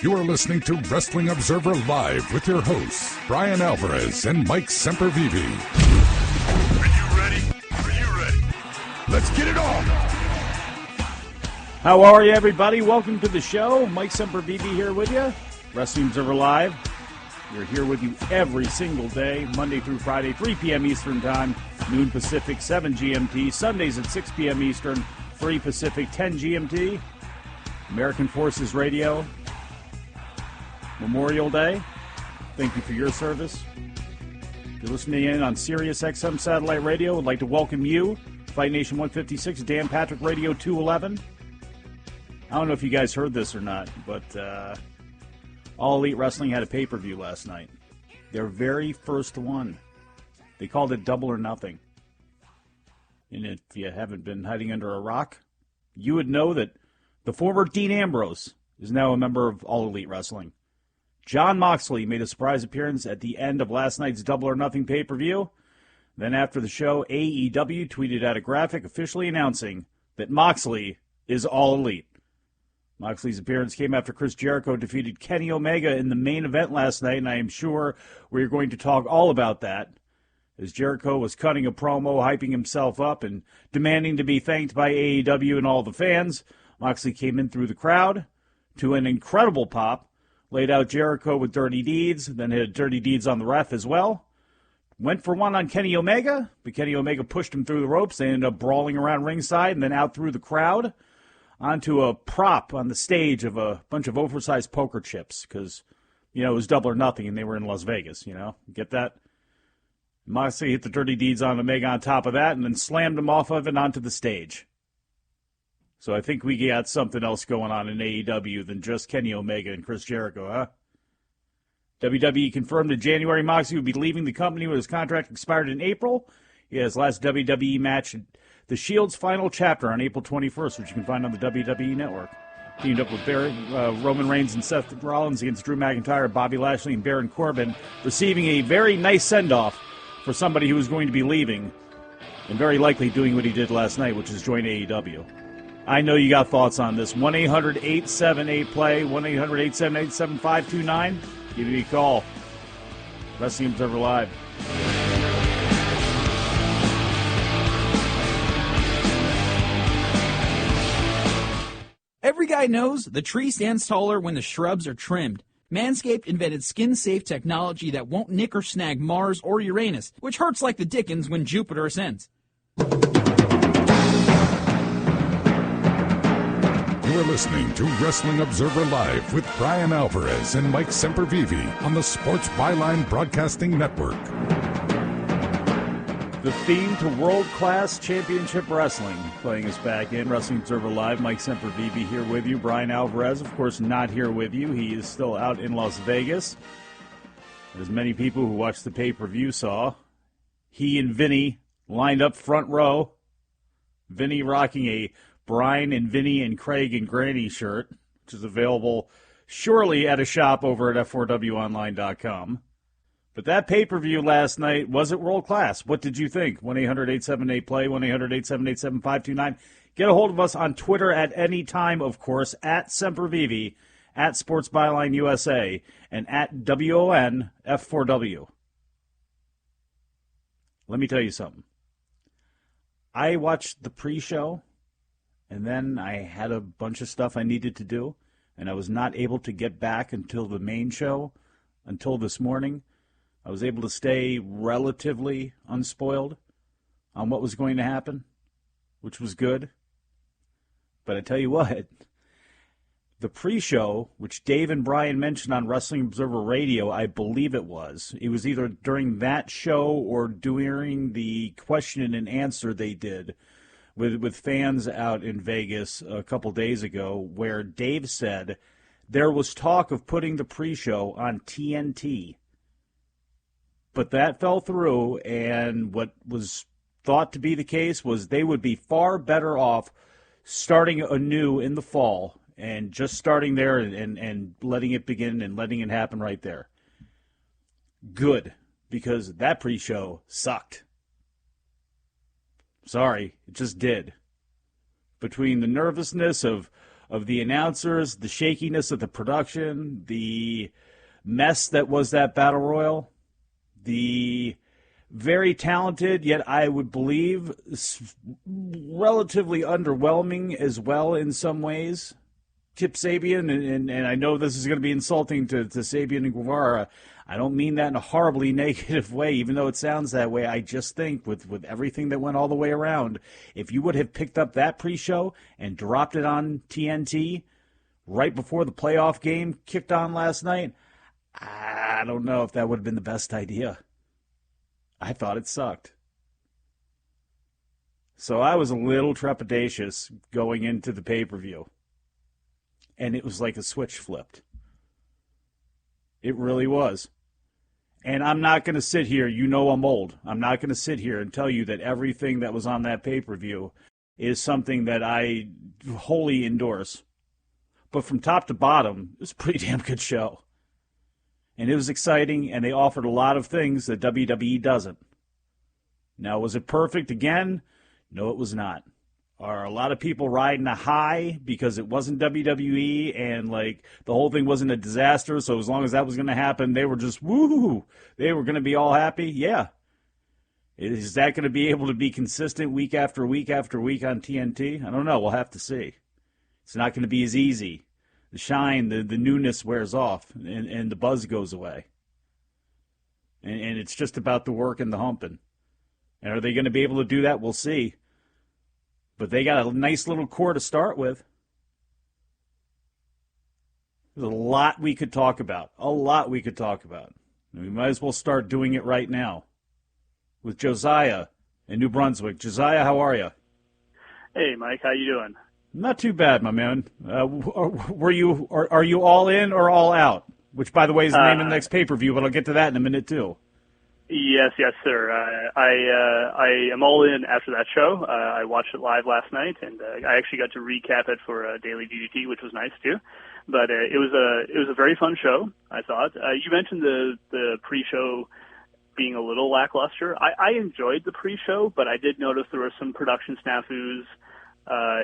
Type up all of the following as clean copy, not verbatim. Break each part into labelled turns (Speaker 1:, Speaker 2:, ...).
Speaker 1: You are listening to Wrestling Observer Live with your hosts, Brian Alvarez and Mike Sempervive.
Speaker 2: Are you ready? Are you ready?
Speaker 1: Let's get it on!
Speaker 3: How are you, everybody? Welcome to the show. Mike Sempervive here with you. Wrestling Observer Live. We're here with you every single day, Monday through Friday, 3 p.m. Eastern Time, noon Pacific, 7 GMT. Sundays at 6 p.m. Eastern, 3 Pacific, 10 GMT. American Forces Radio. Memorial Day. Thank you for your service. If you're listening in on Sirius XM Satellite Radio, I'd like to welcome you. Fight Nation 156, Dan Patrick Radio 211. I don't know if you guys heard this or not, but All Elite Wrestling had a pay-per-view last night. Their very first one. They called it Double or Nothing. And if you haven't been hiding under a rock, you would know that the former Dean Ambrose is now a member of All Elite Wrestling. Jon Moxley made a surprise appearance at the end of last night's Double or Nothing pay-per-view. Then after the show, AEW tweeted out a graphic officially announcing that Moxley is All Elite. Moxley's appearance came after Chris Jericho defeated Kenny Omega in the main event last night, and I am sure we're going to talk all about that, as Jericho was cutting a promo, hyping himself up, and demanding to be thanked by AEW and all the fans. Moxley came in through the crowd to an incredible pop, laid out Jericho with dirty deeds, then hit dirty deeds on the ref as well. Went for one on Kenny Omega, but Kenny Omega pushed him through the ropes. They ended up brawling around ringside and then out through the crowd onto a prop on the stage of a bunch of oversized poker chips because, it was Double or Nothing and they were in Las Vegas, Get that? Moxley hit the dirty deeds on Omega on top of that and then slammed him off of it onto the stage. So I think we got something else going on in AEW than just Kenny Omega and Chris Jericho, huh? WWE confirmed in January Moxley would be leaving the company when his contract expired in April. He has his last WWE match, The Shield's final chapter, on April 21st, which you can find on the WWE Network. Teamed up with Roman Reigns and Seth Rollins against Drew McIntyre, Bobby Lashley, and Baron Corbin, receiving a very nice send-off for somebody who was going to be leaving and very likely doing what he did last night, which is join AEW. I know you got thoughts on this. 1-800-878-PLAY, 1-800-878-7529. Give me a call. Wrestling Observer Live.
Speaker 4: Every guy knows the tree stands taller when the shrubs are trimmed. Manscaped invented skin-safe technology that won't nick or snag Mars or Uranus, which hurts like the dickens when Jupiter ascends.
Speaker 1: You are listening to Wrestling Observer Live with Brian Alvarez and Mike Sempervive on the Sports Byline Broadcasting Network.
Speaker 3: The theme to World-Class Championship Wrestling playing us back in. Wrestling Observer Live, Mike Sempervive here with you. Brian Alvarez, of course, not here with you. He is still out in Las Vegas. As many people who watched the pay-per-view saw, he and Vinny lined up front row. Vinny rocking a Brian and Vinny and Craig and Granny shirt, which is available surely at a shop over at f4wonline.com. But that pay-per-view last night, was it world-class? What did you think? 1-800-878-PLAY, 1-800-878-7529. Get a hold of us on Twitter at any time, of course, at Sempervive, at Sports Byline USA, and at WONF4W. Let me tell you something. I watched the pre-show, and then I had a bunch of stuff I needed to do, and I was not able to get back until the main show, until this morning. I was able to stay relatively unspoiled on what was going to happen, which was good. But I tell you what, the pre-show, which Dave and Brian mentioned on Wrestling Observer Radio, I believe it was either during that show or during the question and answer they did with fans out in Vegas a couple days ago, where Dave said there was talk of putting the pre-show on TNT. But that fell through, and what was thought to be the case was they would be far better off starting anew in the fall and just starting there and letting it begin and letting it happen right there. Good, because that pre-show sucked. Sorry, it just did. Between the nervousness of of the announcers, the shakiness of the production, the mess that was that Battle Royal, the very talented, yet I would believe relatively underwhelming as well in some ways, Kip Sabian, and I know this is going to be insulting to Sabian and Guevara. I don't mean that in a horribly negative way, even though it sounds that way. I just think with everything that went all the way around, if you would have picked up that pre-show and dropped it on TNT right before the playoff game kicked on last night, I don't know if that would have been the best idea. I thought it sucked. So I was a little trepidatious going into the pay-per-view. And it was like a switch flipped. It really was. And I'm not going to sit here, you know I'm old. I'm not going to sit here and tell you that everything that was on that pay-per-view is something that I wholly endorse. But from top to bottom, it was a pretty damn good show. And it was exciting, and they offered a lot of things that WWE doesn't. Now, was it perfect again? No, it was not. Are a lot of people riding a high because it wasn't WWE and, like, the whole thing wasn't a disaster, so as long as that was going to happen, they were just, woo-hoo, they were going to be all happy? Yeah. Is that going to be able to be consistent week after week after week on TNT? I don't know. We'll have to see. It's not going to be as easy. The shine, the newness wears off, and the buzz goes away. And it's just about the work and the humping. And are they going to be able to do that? We'll see. But they got a nice little core to start with. There's a lot we could talk about. A lot we could talk about. And we might as well start doing it right now with Josiah in New Brunswick. Josiah, how are you?
Speaker 5: Hey, Mike. How you doing?
Speaker 3: Not too bad, my man. Are you all in or all out? Which, by the way, is the name of the next pay-per-view, but I'll get to that in a minute, too.
Speaker 5: Yes, sir. I am all in after that show. I watched it live last night, and I actually got to recap it for Daily DDT, which was nice too. But it was a very fun show, I thought. You mentioned the pre-show being a little lackluster. I enjoyed the pre-show, but I did notice there were some production snafus.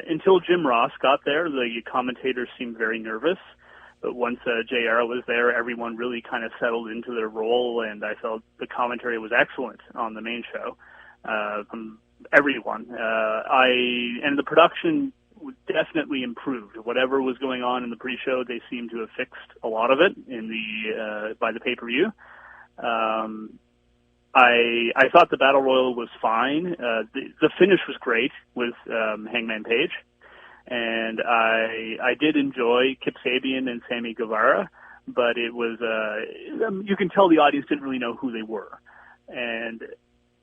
Speaker 5: Until Jim Ross got there, the commentators seemed very nervous. But once JR was there, everyone really kind of settled into their role, and I felt the commentary was excellent on the main show from everyone. And the production definitely improved. Whatever was going on in the pre-show, they seemed to have fixed a lot of it by the pay-per-view. I thought the Battle Royal was fine. The finish was great with Hangman Page. And I did enjoy Kip Sabian and Sammy Guevara, but it was you can tell the audience didn't really know who they were. And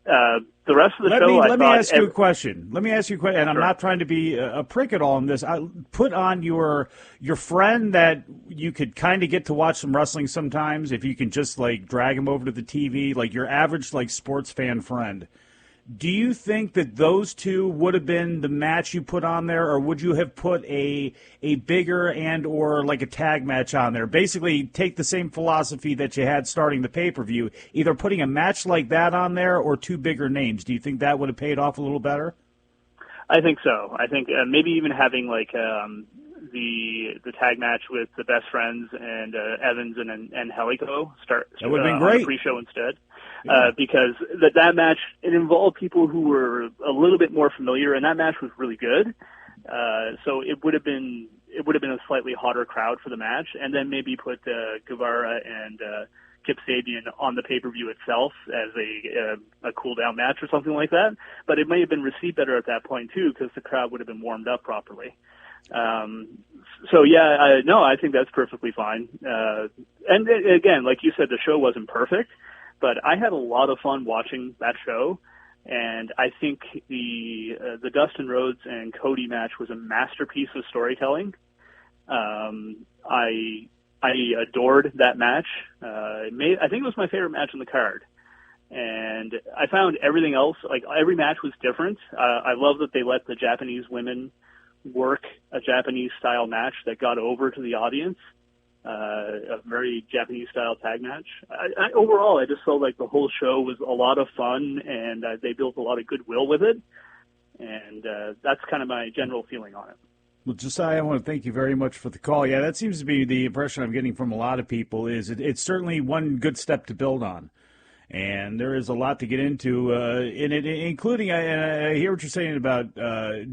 Speaker 5: the rest of the show,
Speaker 3: let me ask you a question. And sure. I'm not trying to be a prick at all in this. I put on your friend that you could kind of get to watch some wrestling sometimes if you can just like drag him over to the TV, like your average like sports fan friend. Do you think that those two would have been the match you put on there, or would you have put a bigger and or like a tag match on there? Basically, take the same philosophy that you had starting the pay-per-view, either putting a match like that on there or two bigger names. Do you think that would have paid off a little better?
Speaker 5: I think so. I think maybe even having like the tag match with the Best Friends and Evans and Helico start
Speaker 3: that would have been great.
Speaker 5: On the pre-show instead. Because that match, it involved people who were a little bit more familiar, and that match was really good. So it would have been a slightly hotter crowd for the match, and then maybe put Guevara and Kip Sabian on the pay-per-view itself as a cool-down match or something like that. But it may have been received better at that point too, because the crowd would have been warmed up properly. I think that's perfectly fine. And again, like you said, the show wasn't perfect. But I had a lot of fun watching that show, and I think the Dustin Rhodes and Cody match was a masterpiece of storytelling. I adored that match. I think it was my favorite match on the card, and I found everything else, like every match was different. I love that they let the Japanese women work a Japanese-style match that got over to the audience. A very Japanese-style tag match. Overall, I just felt like the whole show was a lot of fun, and they built a lot of goodwill with it. And that's kind of my general feeling on it.
Speaker 3: Well, Josiah, I want to thank you very much for the call. Yeah, that seems to be the impression I'm getting from a lot of people is it's certainly one good step to build on. And there is a lot to get into in it, including, I hear what you're saying about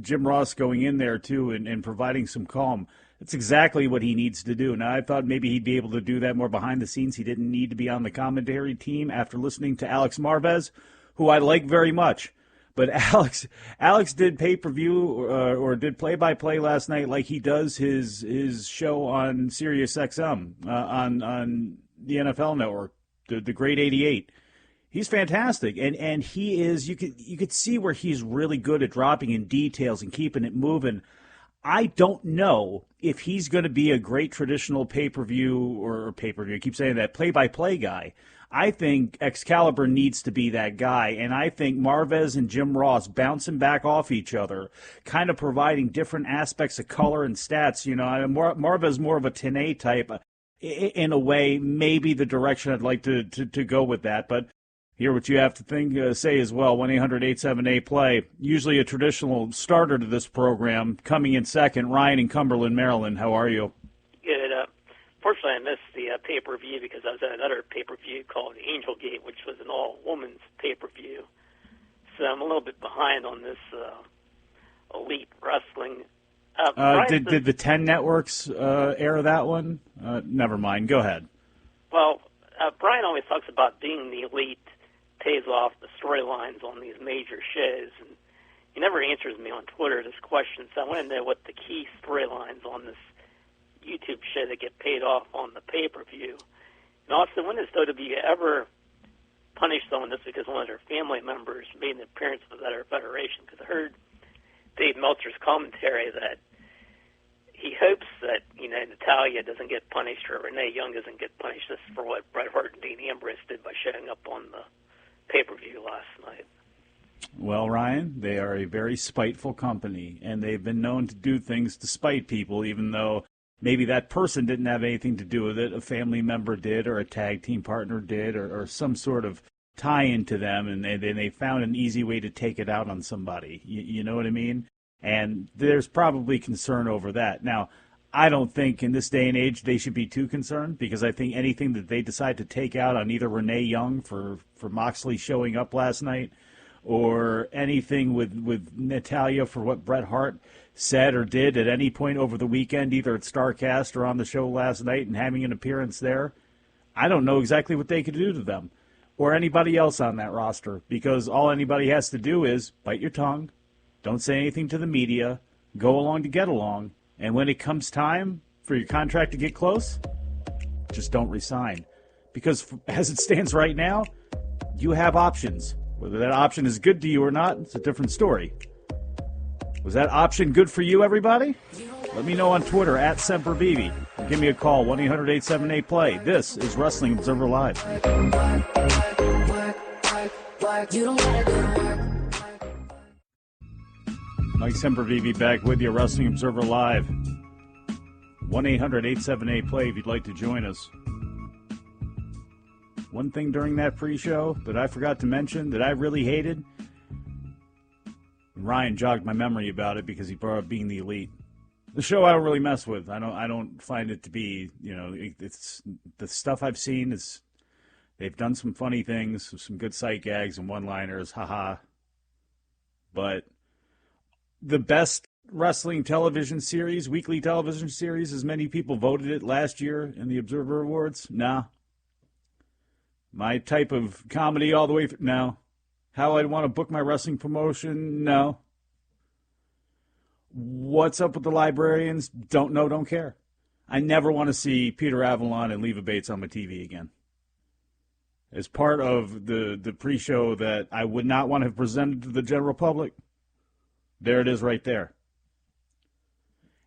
Speaker 3: Jim Ross going in there, too, and providing some calm. That's exactly what he needs to do. Now, I thought maybe he'd be able to do that more behind the scenes. He didn't need to be on the commentary team after listening to Alex Marvez, who I like very much. But Alex did pay-per-view or did play-by-play last night like he does his show on Sirius XM on the NFL Network, the Great 88. He's fantastic, and he is. You could see where he's really good at dropping in details and keeping it moving. I don't know if he's going to be a great traditional pay-per-view or pay-per-view. I keep saying that play-by-play guy. I think Excalibur needs to be that guy, and I think Marvez and Jim Ross bouncing back off each other, kind of providing different aspects of color and stats. You know, Marvez more of a Tenay type. In a way, maybe the direction I'd like to go with that, but. Hear what you have to say as well. 1-800-878-PLAY. Usually a traditional starter to this program. Coming in second, Ryan in Cumberland, Maryland. How are you?
Speaker 6: Good. Fortunately, I missed the pay-per-view because I was at another pay-per-view called Angel Gate, which was an all-women's pay-per-view. So I'm a little bit behind on this elite wrestling.
Speaker 3: Did the 10 networks air that one? Never mind. Go ahead.
Speaker 6: Well, Brian always talks about being the elite pays off the storylines on these major shows, and he never answers me on Twitter this question, so I want to know what the key storylines on this YouTube show that get paid off on the pay-per-view. And also, when does WWE ever punish someone just because one of their family members made an appearance with that federation? Because I heard Dave Meltzer's commentary that he hopes that, Natalya doesn't get punished or Renee Young doesn't get punished just for what Bret Hart and Dean Ambrose did by showing up on the pay-per-view last night.
Speaker 3: Well, Ryan, they are a very spiteful company, and they've been known to do things to spite people, even though maybe that person didn't have anything to do with it. A family member did, or a tag team partner did, or some sort of tie-in to them, and they found an easy way to take it out on somebody. You know what I mean? And there's probably concern over that. Now, I don't think in this day and age they should be too concerned, because I think anything that they decide to take out on either Renee Young for Moxley showing up last night, or anything with Natalya for what Bret Hart said or did at any point over the weekend, either at StarCast or on the show last night and having an appearance there, I don't know exactly what they could do to them or anybody else on that roster, because all anybody has to do is bite your tongue, don't say anything to the media, go along to get along, and when it comes time for your contract to get close, just don't resign. Because as it stands right now, you have options. Whether that option is good to you or not, it's a different story. Was that option good for you, everybody? Let me know on Twitter, @Sempervive. Give me a call, 1-800-878-PLAY. This is Wrestling Observer Live. Mike Sempervive back with you, Wrestling Observer Live. 1-800-878-PLAY if you'd like to join us. One thing during that pre-show that I forgot to mention that I really hated, Ryan jogged my memory about it because he brought up being the elite. The show I don't really mess with. I don't find it to be, it's the stuff I've seen is they've done some funny things, some good sight gags and one-liners, haha. But the best wrestling television series, weekly television series, as many people voted it last year in the Observer Awards, nah. My type of comedy all the way through, no. How I'd want to book my wrestling promotion, no. What's up with the librarians? Don't know, don't care. I never want to see Peter Avalon and Leva Bates on my TV again. As part of the pre-show that I would not want to have presented to the general public, there it is right there.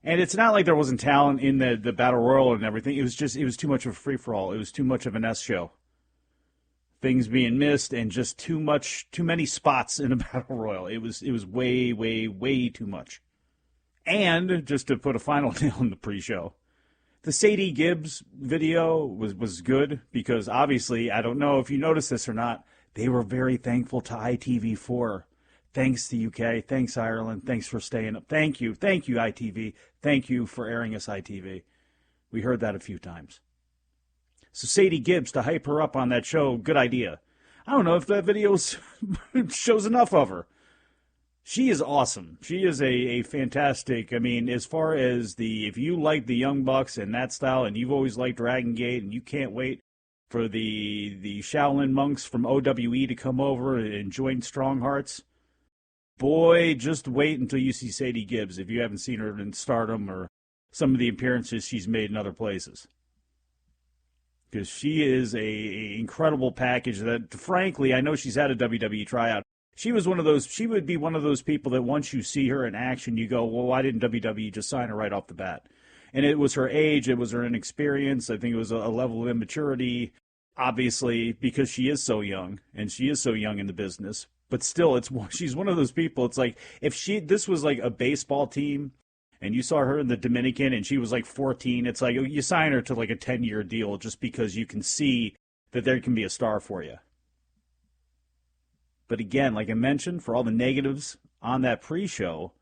Speaker 3: And it's not like there wasn't talent in the Battle Royal and everything. It was too much of a free-for-all. It was too much of an S show. Things being missed and just too many spots in a Battle Royal. It was way, way, way too much. And just to put a final nail in the pre-show, the Sadie Gibbs video was good because obviously, I don't know if you noticed this or not, they were very thankful to ITV4. Thanks to UK. Thanks, Ireland. Thanks for staying up. Thank you. Thank you, ITV. Thank you for airing us, ITV. We heard that a few times. So Sadie Gibbs, to hype her up on that show, good idea. I don't know if that video shows enough of her. She is awesome. She is a fantastic, I mean, as far as if you like the Young Bucks and that style, and you've always liked Dragon Gate, and you can't wait for the Shaolin monks from OWE to come over and join Strong Hearts, boy, just wait until you see Sadie Gibbs if you haven't seen her in Stardom or some of the appearances she's made in other places. Because she is a incredible package that, frankly, I know she's had a WWE tryout. She would be one of those people that once you see her in action, you go, well, why didn't WWE just sign her right off the bat? And it was her age, it was her inexperience, I think it was a level of immaturity, obviously, because she is so young, and she is so young in the business. But still, she's one of those people, it's like, if this was like a baseball team, and you saw her in the Dominican, and she was like 14, it's like you sign her to like a 10-year deal just because you can see that there can be a star for you. But again, like I mentioned, for all the negatives on that pre-show,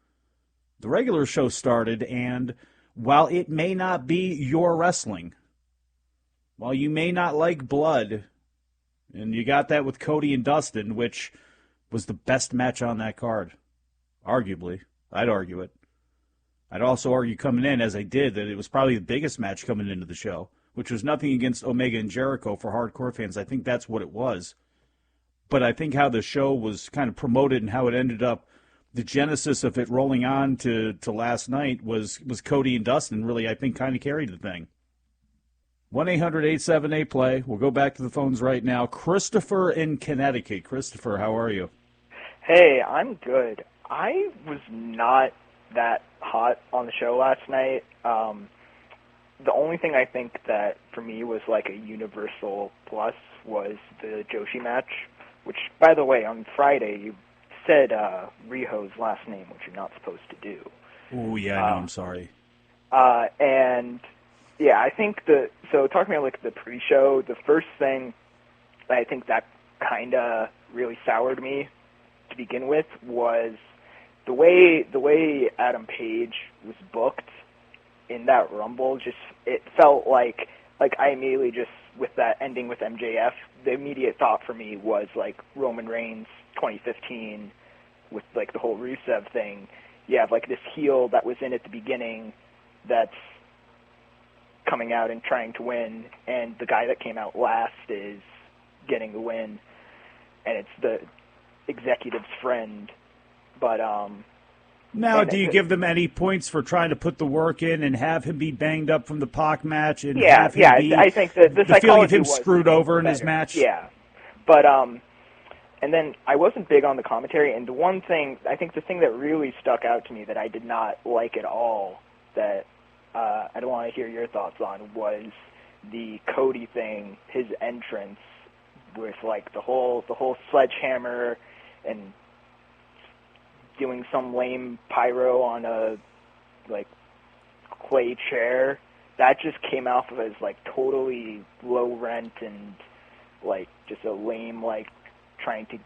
Speaker 3: the regular show started, and while it may not be your wrestling, while you may not like blood, and you got that with Cody and Dustin, which was the best match on that card, arguably. I'd argue it. I'd also argue coming in, as I did, that it was probably the biggest match coming into the show, which was nothing against Omega and Jericho for hardcore fans. I think that's what it was. But I think how the show was kind of promoted and how it ended up, the genesis of it rolling on to last night was Cody and Dustin really, I think, kind of carried the thing. 1-800-878-PLAY. We'll go back to the phones right now. Christopher in Connecticut. Christopher, how are you?
Speaker 7: Hey, I'm good. I was not that hot on the show last night. The only thing I think that for me was like a universal plus was the Joshi match, which, by the way, on Friday you said Riho's last name, which you're not supposed to do.
Speaker 3: Oh, yeah, I know, I'm sorry.
Speaker 7: And, yeah, I think so talking about like the pre-show, the first thing I think that kind of really soured me to begin with was the way Adam Page was booked in that Rumble. Just it felt like I immediately just, with that ending with MJF, the immediate thought for me was like Roman Reigns 2015 with like the whole Rusev thing. You have like this heel that was in at the beginning that's coming out and trying to win, and the guy that came out last is getting the win, and it's the executive's friend. But
Speaker 3: now, do you give them any points for trying to put the work in and have him be banged up from the Pac match? And
Speaker 7: I think that the
Speaker 3: feeling of him screwed over in his match.
Speaker 7: Yeah, but and then I wasn't big on the commentary, and the one thing I think the thing that really stuck out to me that I did not like at all, that I don't want to hear your thoughts on, was the Cody thing, his entrance with like the whole sledgehammer and doing some lame pyro on a like clay chair. That just came off of as like totally low rent and like just a lame like trying to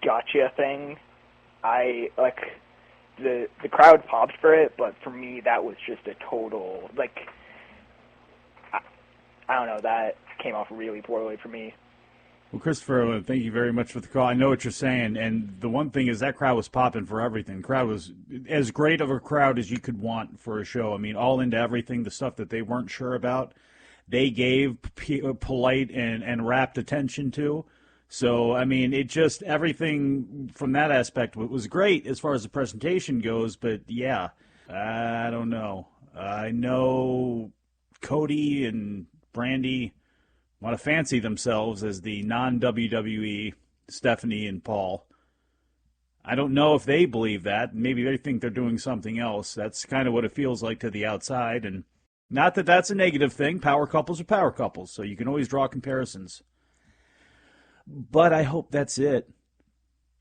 Speaker 7: gotcha thing. I like the crowd popped for it, but for me that was just a total like I don't know, that came off really poorly for me.
Speaker 3: Well, Christopher, thank you very much for the call. I know what you're saying, and the one thing is that crowd was popping for everything. The crowd was as great of a crowd as you could want for a show. I mean, all into everything, the stuff that they weren't sure about, they gave polite and rapt attention to. So, I mean, it just, everything from that aspect was great as far as the presentation goes, but yeah, I don't know. I know Cody and Brandy want to fancy themselves as the non-WWE Stephanie and Paul. I don't know if they believe that. Maybe they think they're doing something else. That's kind of what it feels like to the outside. And not that that's a negative thing. Power couples are power couples, so you can always draw comparisons. But I hope that's it.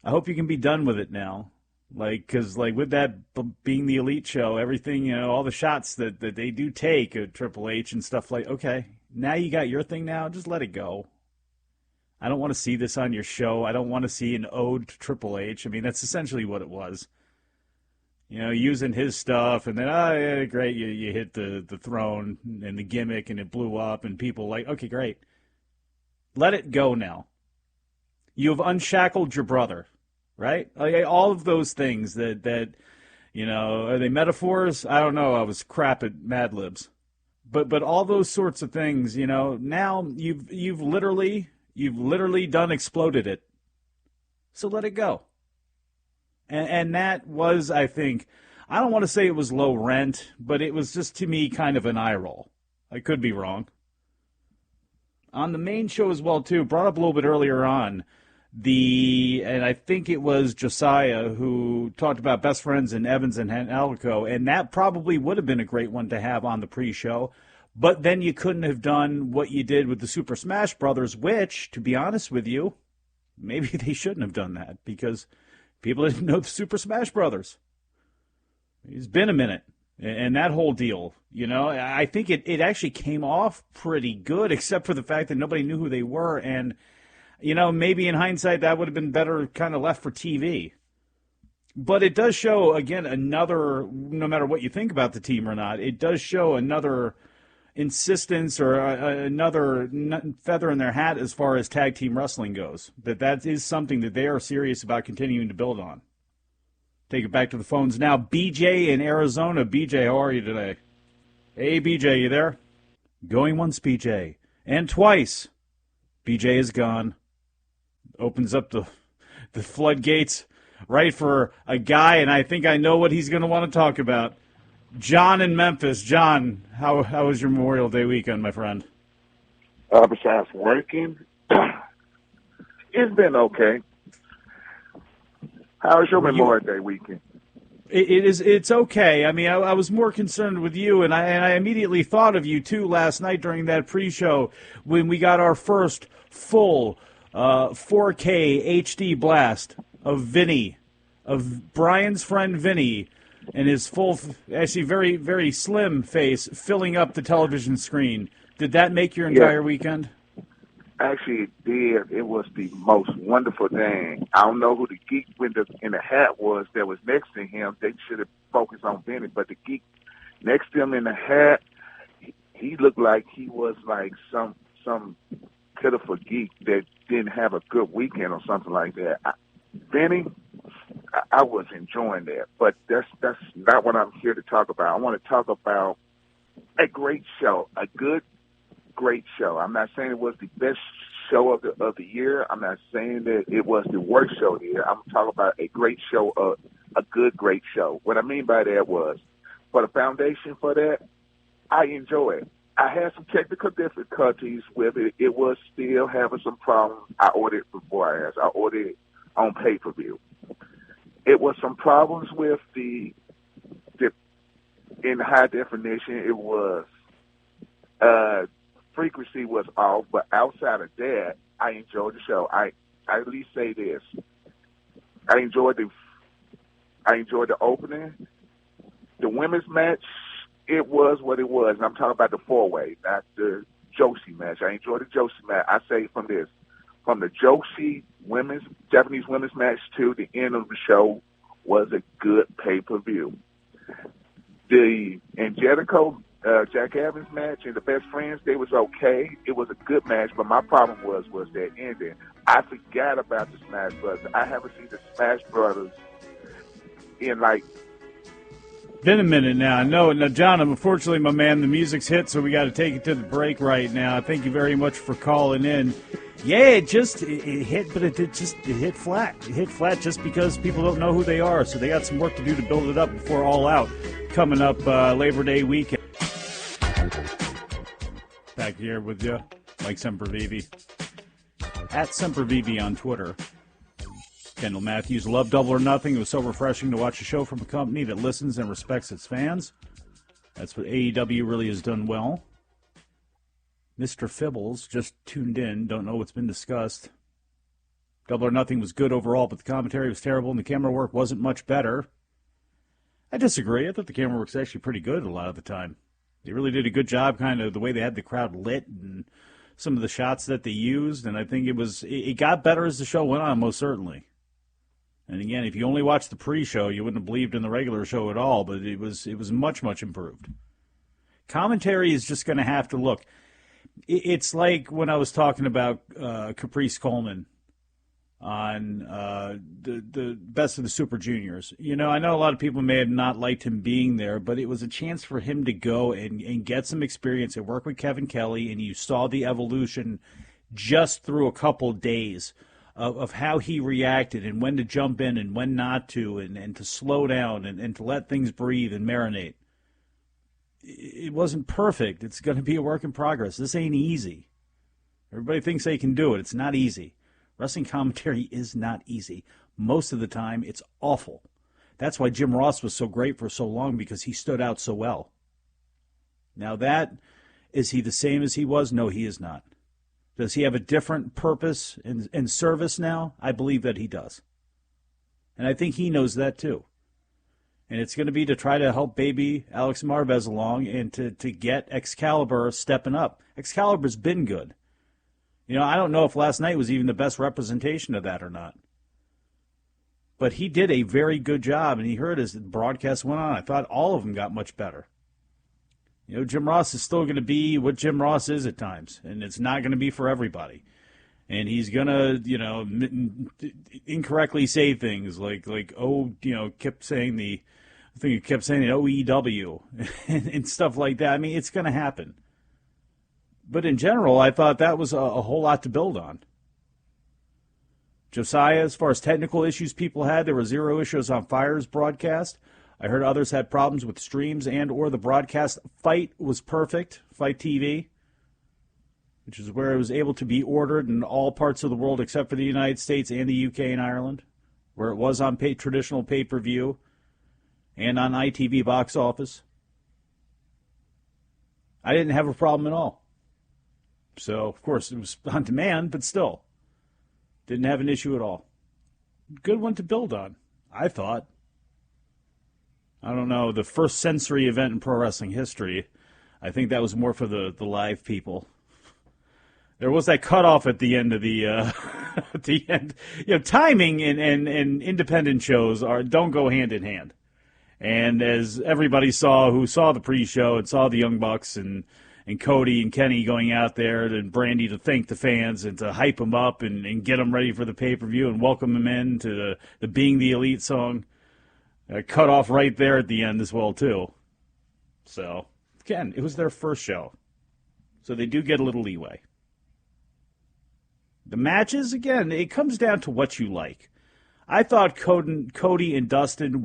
Speaker 3: I hope you can be done with it now. Because with that being the Elite show, everything, all the shots that they do take at Triple H and stuff like, okay, now you got your thing now, just let it go. I don't want to see this on your show. I don't want to see an ode to Triple H. I mean, that's essentially what it was. Using his stuff, and then, yeah, great, you hit the throne and the gimmick, and it blew up, and people like, okay, great. Let it go now. You have unshackled your brother, right? Like, all of those things that are they metaphors? I don't know. I was crap at Mad Libs. But all those sorts of things, now you've literally done exploded it. So let it go. And that was, I think, I don't want to say it was low rent, but it was just, to me, kind of an eye roll. I could be wrong. On the main show as well, too, brought up a little bit earlier on, and I think it was Josiah who talked about best friends in Evans and Angelico, and that probably would have been a great one to have on the pre-show. But then you couldn't have done what you did with the Super Smash Brothers, which, to be honest with you, maybe they shouldn't have done that, because people didn't know the Super Smash Brothers. It's been a minute. And that whole deal, I think it actually came off pretty good, except for the fact that nobody knew who they were. And, maybe in hindsight that would have been better kind of left for TV. But it does show, again, no matter what you think about the team or not, it does show another insistence or another feather in their hat as far as tag team wrestling goes. That is something that they are serious about continuing to build on. Take it back to the phones now. BJ in Arizona. BJ, how are you today? Hey, BJ, you there? Going once, BJ. And twice. BJ is gone. Opens up the floodgates right for a guy, and I think I know what he's going to want to talk about. John in Memphis. John, how was your Memorial Day weekend, my friend?
Speaker 8: Besides working, it's been okay. How was your Memorial Day weekend?
Speaker 3: It's okay. I mean, I was more concerned with you, and I immediately thought of you, too, last night during that pre-show when we got our first full 4K HD blast of Vinny, of Brian's friend Vinny, and his full, actually very, very slim face filling up the television screen. Did that make your entire weekend?
Speaker 8: Actually, it did. It was the most wonderful thing. I don't know who the geek in the hat was that was next to him. They should have focused on Vinny, but the geek next to him in the hat, he looked like he was like some pitiful geek that didn't have a good weekend or something like that. Vinny, I was enjoying that, but that's not what I'm here to talk about. I want to talk about a great show, a good, great show. I'm not saying it was the best show of the year. I'm not saying that it was the worst show of the year. I'm talking about a great show, a good, great show. What I mean by that was, for the foundation for that, I enjoy it. I had some technical difficulties with it. It was still having some problems. I ordered it before I ordered it on pay-per-view. It was some problems with the in high definition. It was frequency was off, but outside of that, I enjoyed the show. I at least say this: I enjoyed the opening. The women's match, it was what it was. And I'm talking about the four-way, not the Joshi match. I enjoyed the Joshi match. I say from the Joshi Japanese women's match to the end of the show was a good pay-per-view. The Angelico Jack Evans match and the Best Friends, they was okay. It was a good match, but my problem was that ending. I forgot about the Smash Brothers. I haven't seen the Smash Brothers in
Speaker 3: been a minute now. No, John, unfortunately, my man, the music's hit, so we got to take it to the break right now. Thank you very much for calling in. Yeah, it hit, but it hit flat. It hit flat just because people don't know who they are, so they got some work to do to build it up before All Out coming up Labor Day weekend. Back here with you, Mike Sempervive. At Sempervive on Twitter. Kendall Matthews, love Double or Nothing. It was so refreshing to watch a show from a company that listens and respects its fans. That's what AEW really has done well. Mr. Fibbles just tuned in, don't know what's been discussed. Double or Nothing was good overall, but the commentary was terrible and the camera work wasn't much better. I disagree. I thought the camera work's actually pretty good a lot of the time. They really did a good job, kind of the way they had the crowd lit and some of the shots that they used, and I think it got better as the show went on, most certainly. And again, if you only watched the pre-show, you wouldn't have believed in the regular show at all, but it was much, much improved. Commentary is just going to have to look. It's like when I was talking about Caprice Coleman on the Best of the Super Juniors. I know a lot of people may have not liked him being there, but it was a chance for him to go and get some experience and work with Kevin Kelly, and you saw the evolution just through a couple days of how he reacted and when to jump in and when not to, and to slow down and to let things breathe and marinate. It wasn't perfect. It's going to be a work in progress. This ain't easy. Everybody thinks they can do it. It's not easy. Wrestling commentary is not easy. Most of the time, it's awful. That's why Jim Ross was so great for so long, because he stood out so well. Now is he the same as he was? No, he is not. Does he have a different purpose and service now? I believe that he does. And I think he knows that too. And it's going to be to try to help baby Alex Marvez along and to get Excalibur stepping up. Excalibur's been good. I don't know if last night was even the best representation of that or not. But he did a very good job, and he heard as the broadcast went on. I thought all of them got much better. Jim Ross is still going to be what Jim Ross is at times, and it's not going to be for everybody. And he's going to, incorrectly say things like kept saying I think he kept saying OEW and stuff like that. I mean, it's going to happen. But in general, I thought that was a whole lot to build on. Josiah, as far as technical issues people had, there were 0 issues on Fire's broadcast. I heard others had problems with streams and or the broadcast. Fight was perfect, Fight TV, which is where it was able to be ordered in all parts of the world except for the United States and the UK and Ireland, where it was on traditional pay-per-view and on ITV box office. I didn't have a problem at all. So, of course, it was on demand, but still, didn't have an issue at all. Good one to build on, I thought. I don't know, the first sensory event in pro wrestling history, I think that was more for the live people. There was that cutoff at the end of the at the end. Timing and independent shows don't go hand in hand. And as everybody who saw the pre-show and saw the Young Bucks and Cody and Kenny going out there and Brandy to thank the fans and to hype them up and get them ready for the pay-per-view and welcome them in to the Being the Elite song. Cut off right there at the end as well, too. So, again, it was their first show. So they do get a little leeway. The matches, again, it comes down to what you like. I thought Cody and Dustin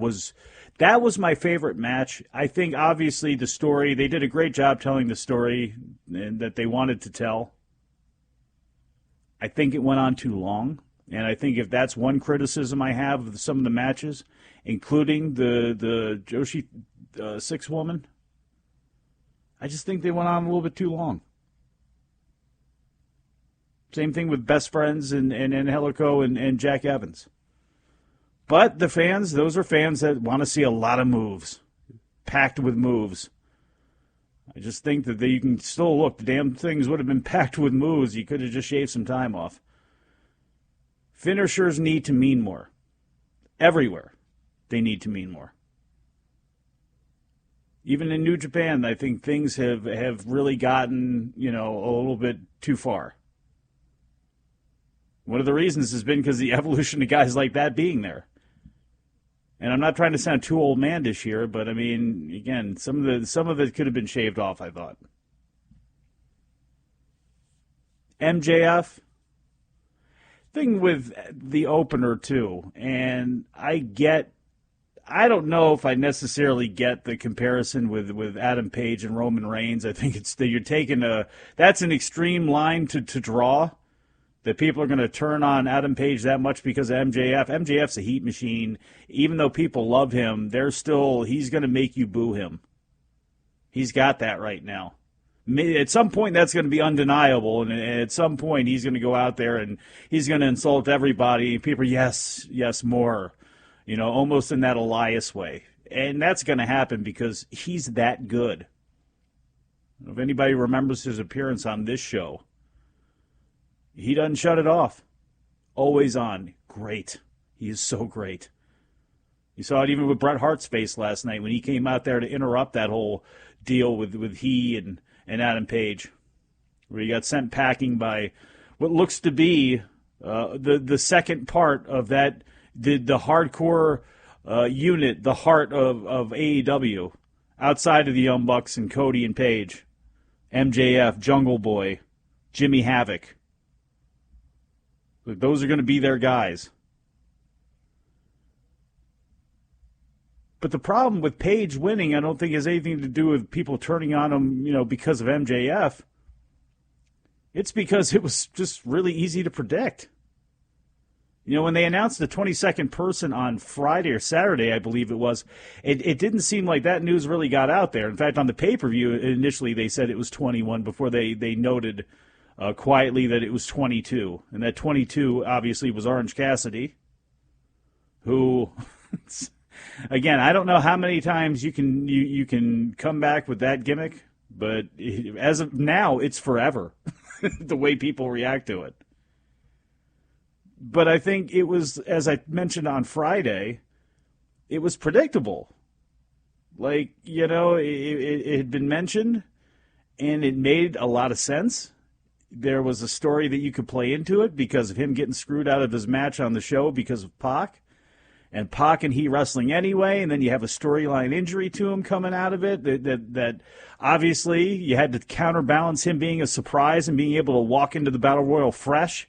Speaker 3: that was my favorite match. I think, obviously, the story, they did a great job telling the story that they wanted to tell. I think it went on too long. And I think if that's one criticism I have of some of the matches, including the Joshi 6 woman, I just think they went on a little bit too long. Same thing with Best Friends and Angelico and Jack Evans. But the fans, those are fans that want to see a lot of moves, packed with moves. I just think that you can still look, the damn things would have been packed with moves. You could have just shaved some time off. Finishers need to mean more. Everywhere, they need to mean more. Even in New Japan, I think things have really gotten, a little bit too far. One of the reasons has been because the evolution of guys like that being there. And I'm not trying to sound too old man-ish here, but I mean, again, some of it could have been shaved off, I thought. MJF, thing with the opener too, and I don't know if I necessarily get the comparison with Adam Page and Roman Reigns. I think it's that you're taking that's an extreme line to draw. That people are going to turn on Adam Page that much because of MJF. MJF's a heat machine. Even though people love him, he's going to make you boo him. He's got that right now. At some point, that's going to be undeniable, and at some point, he's going to go out there and he's going to insult everybody. People, yes, more. Almost in that Elias way. And that's going to happen because he's that good. If anybody remembers his appearance on this show, He doesn't shut it off. Always on. Great. He is so great. You saw it even with Bret Hart's face last night when he came out there to interrupt that whole deal with he and Adam Page, where he got sent packing by what looks to be the second part of that, the hardcore unit, the heart of AEW, outside of the Young Bucks and Cody and Page, MJF, Jungle Boy, Jimmy Havoc. Those are going to be their guys. But the problem with Page winning, I don't think has anything to do with people turning on him, because of MJF. It's because it was just really easy to predict. When they announced the 22nd person on Friday or Saturday, I believe it was, it didn't seem like that news really got out there. In fact, on the pay-per-view, initially they said it was 21 before they noted quietly that it was 22. And that 22 obviously was Orange Cassidy, who... Again, I don't know how many times you can come back with that gimmick, but as of now, it's forever, the way people react to it. But I think it was, as I mentioned on Friday, it was predictable. Like, it had been mentioned, and it made a lot of sense. There was a story that you could play into it because of him getting screwed out of his match on the show because of Pac. And Pac and he wrestling anyway, and then you have a storyline injury to him coming out of it that obviously you had to counterbalance him being a surprise and being able to walk into the Battle Royal fresh.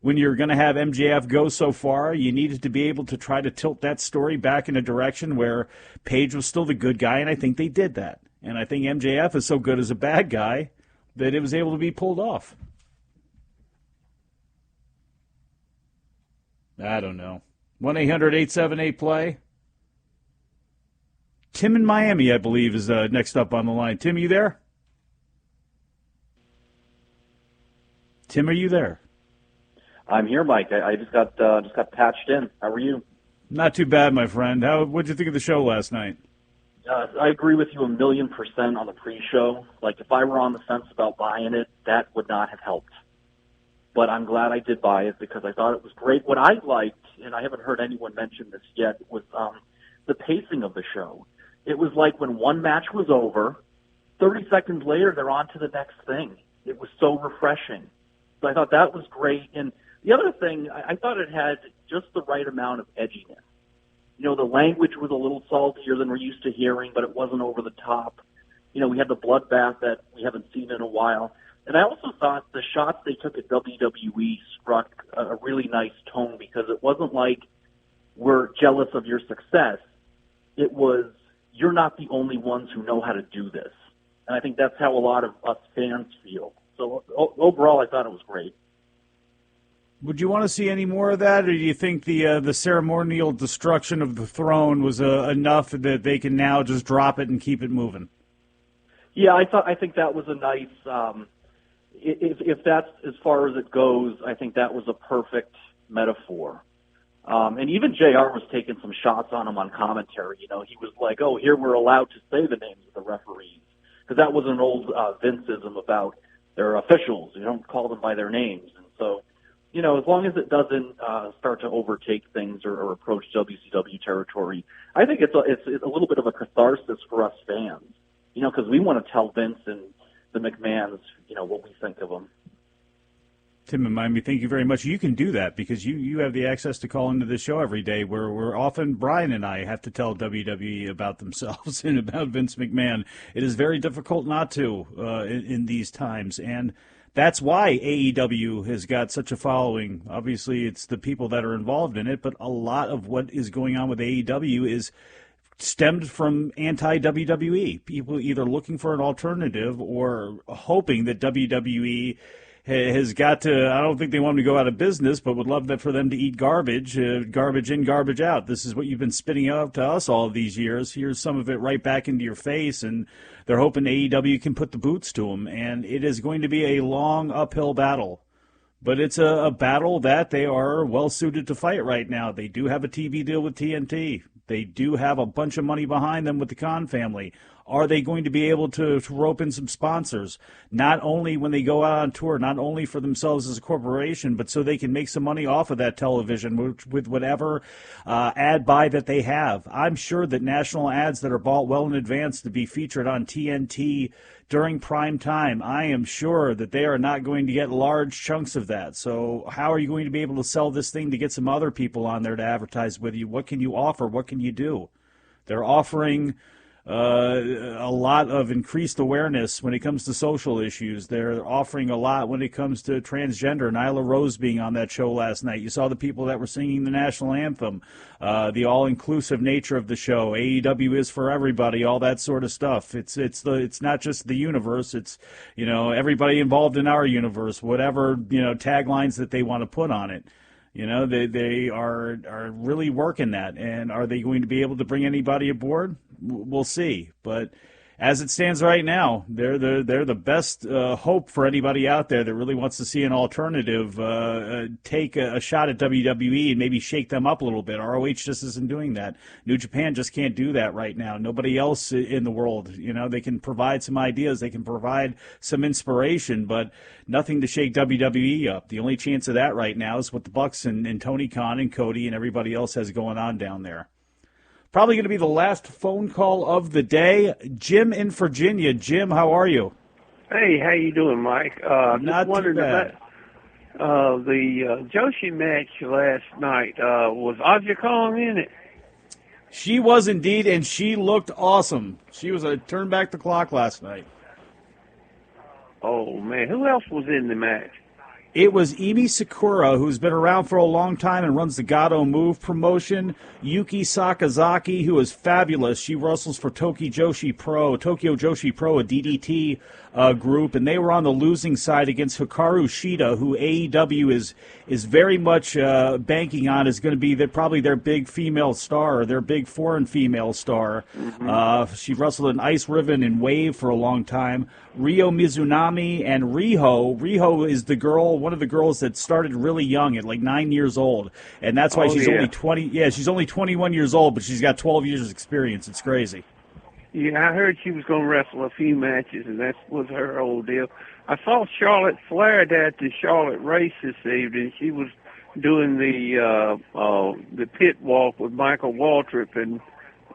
Speaker 3: When you're going to have MJF go so far, you needed to be able to try to tilt that story back in a direction where Page was still the good guy, and I think they did that. And I think MJF is so good as a bad guy that it was able to be pulled off. I don't know. 1-800-878-PLAY. Tim in Miami, I believe, is next up on the line. Tim, you there? Tim, are you there?
Speaker 9: I'm here, Mike. I just got patched in. How are you?
Speaker 3: Not too bad, my friend. What'd you think of the show last night?
Speaker 9: I agree with you 1,000,000% on the pre-show. Like, if I were on the fence about buying it, that would not have helped. But I'm glad I did buy it because I thought it was great. What I liked, and I haven't heard anyone mention this yet, was the pacing of the show. It was like when one match was over, 30 seconds later, they're on to the next thing. It was so refreshing. So I thought that was great. And the other thing, I thought it had just the right amount of edginess. The language was a little saltier than we're used to hearing, but it wasn't over the top. We had the bloodbath that we haven't seen in a while. And I also thought the shots they took at WWE struck a really nice tone because it wasn't like we're jealous of your success. It was, you're not the only ones who know how to do this. And I think that's how a lot of us fans feel. So overall, I thought it was great.
Speaker 3: Would you want to see any more of that, or do you think the ceremonial destruction of the throne was enough that they can now just drop it and keep it moving?
Speaker 9: Yeah, I think that was a nice... If that's as far as it goes, I think that was a perfect metaphor. And even JR was taking some shots on him on commentary. He was like, oh, here we're allowed to say the names of the referees. Because that was an old Vinceism about their officials. You don't call them by their names. And so, as long as it doesn't start to overtake things or approach WCW territory, I think it's a little bit of a catharsis for us fans. Because we want to tell Vince and the McMahons, what we think of them.
Speaker 3: Tim in Miami, thank you very much. You can do that because you have the access to call into this show every day where often Brian and I have to tell WWE about themselves and about Vince McMahon. It is very difficult not to in these times, and that's why AEW has got such a following. Obviously, it's the people that are involved in it, but a lot of what is going on with AEW is stemmed from anti-WWE. People either looking for an alternative or hoping that WWE has got to, I don't think they want them to go out of business, but would love that for them to eat garbage, garbage in, garbage out. This is what you've been spitting out to us all of these years. Here's some of it right back into your face, and they're hoping AEW can put the boots to them. And it is going to be a long uphill battle. But it's a battle that they are well-suited to fight right now. They do have a TV deal with TNT. They do have a bunch of money behind them with the Khan family. Are they going to be able to rope in some sponsors, not only when they go out on tour, not only for themselves as a corporation, but so they can make some money off of that television with whatever ad buy that they have? I'm sure that national ads that are bought well in advance to be featured on TNT during prime time, I am sure that they are not going to get large chunks of that. So how are you going to be able to sell this thing to get some other people on there to advertise with you? What can you offer? What can you do? They're offering a lot of increased awareness when it comes to social issues. They're offering a lot when it comes to transgender. Nyla Rose being on that show last night. You saw the people that were singing the national anthem, the all-inclusive nature of the show. AEW is for everybody, all that sort of stuff. It's not just the universe. It's, everybody involved in our universe, whatever, taglines that they want to put on it. They are really working that. And are they going to be able to bring anybody aboard? We'll see. But as it stands right now, they're the best hope for anybody out there that really wants to see an alternative take a shot at WWE and maybe shake them up a little bit. ROH just isn't doing that. New Japan just can't do that right now. Nobody else in the world, they can provide some ideas, they can provide some inspiration, but nothing to shake WWE up. The only chance of that right now is what the Bucks and Tony Khan and Cody and everybody else has going on down there. Probably going to be the last phone call of the day. Jim in Virginia. Jim, how are you?
Speaker 10: Hey, how you doing, Mike?
Speaker 3: Not too bad.
Speaker 10: About the Joshi match last night. Was Aja Kong in it?
Speaker 3: She was indeed, and she looked awesome. She was a turn back the clock last night.
Speaker 10: Oh, man. Who else was in the match?
Speaker 3: It was Emi Sakura, who's been around for a long time and runs the Gato Move promotion. Yuki Sakazaki, who is fabulous. She wrestles for Tokyo Joshi Pro, a DDT group, and they were on the losing side against Hikaru Shida, who AEW is very much banking on is going to be probably their big female star, or their big foreign female star. Mm-hmm. She wrestled in Ice Ribbon and Wave for a long time. Ryo Mizunami and Riho. Riho is one of the girls that started really young at like 9 years old, and that's why she's only 20. Yeah, she's only 21 years old, but she's got 12 years experience. It's crazy.
Speaker 10: Yeah, I heard she was going to wrestle a few matches, and that was her whole deal. I saw Charlotte Flair at the Charlotte race this evening. She was doing the pit walk with Michael Waltrip and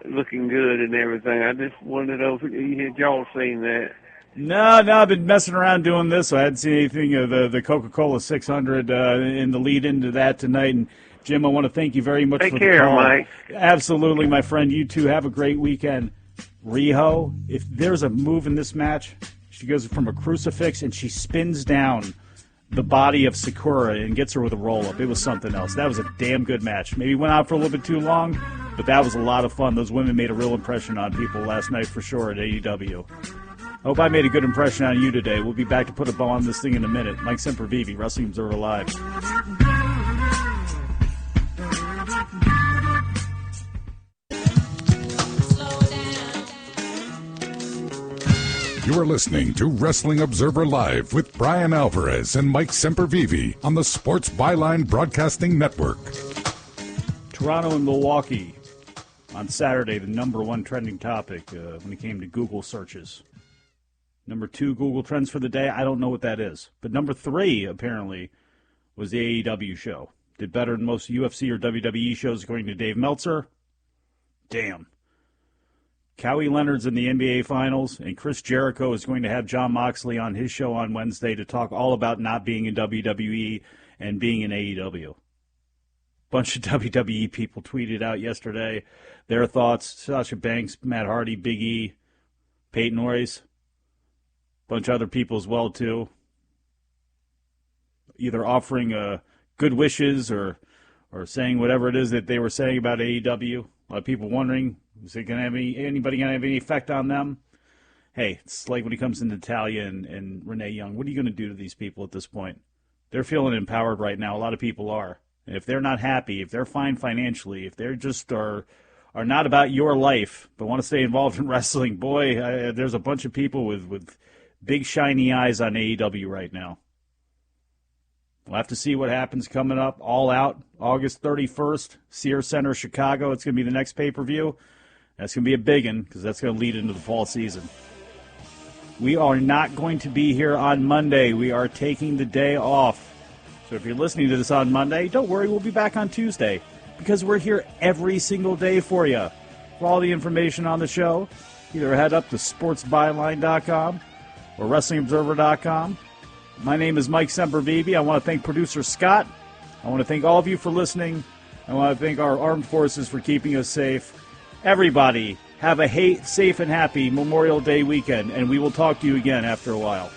Speaker 10: looking good and everything. I just wondered if y'all seen that.
Speaker 3: No, I've been messing around doing this, so I hadn't seen anything of the Coca-Cola 600 in the lead into that tonight. And Jim, I want to thank you very much for the call.
Speaker 10: Take care, Mike.
Speaker 3: Absolutely, my friend. You too. Have a great weekend. Riho, if there's a move in this match, she goes from a crucifix and she spins down the body of Sakura and gets her with a roll-up. It was something else. That was a damn good match. Maybe went out for a little bit too long, but that was a lot of fun. Those women made a real impression on people last night for sure at AEW. Hope I made a good impression on you today. We'll be back to put a bow on this thing in a minute. Mike Sempervive, Wrestling Observer Live.
Speaker 1: You are listening to Wrestling Observer Live with Brian Alvarez and Mike Sempervive on the Sports Byline Broadcasting Network.
Speaker 3: Toronto and Milwaukee on Saturday, the number one trending topic when it came to Google searches. Number 2 Google Trends for the day, I don't know what that is. But number 3, apparently, was the AEW show. Did better than most UFC or WWE shows, according to Dave Meltzer. Damn. Kawhi Leonard's in the NBA Finals, and Chris Jericho is going to have Jon Moxley on his show on Wednesday to talk all about not being in WWE and being in AEW. Bunch of WWE people tweeted out yesterday their thoughts. Sasha Banks, Matt Hardy, Big E, Peyton Royce. Bunch of other people as well, too. Either offering good wishes or saying whatever it is that they were saying about AEW. A lot of people wondering, is it going to have anybody going to have any effect on them? Hey, it's like when it comes to Natalya and Renee Young. What are you going to do to these people at this point? They're feeling empowered right now. A lot of people are. And if they're not happy, if they're fine financially, if they're just are not about your life but want to stay involved in wrestling, boy, there's a bunch of people with big shiny eyes on AEW right now. We'll have to see what happens coming up. All Out, August 31st, Sears Center, Chicago. It's going to be the next pay-per-view. That's going to be a big one because that's going to lead into the fall season. We are not going to be here on Monday. We are taking the day off. So if you're listening to this on Monday, don't worry, we'll be back on Tuesday because we're here every single day for you. For all the information on the show, either head up to sportsbyline.com or wrestlingobserver.com. My name is Mike Sempervive. I want to thank producer Scott. I want to thank all of you for listening. I want to thank our armed forces for keeping us safe. Everybody, have a safe and happy Memorial Day weekend, and we will talk to you again after a while.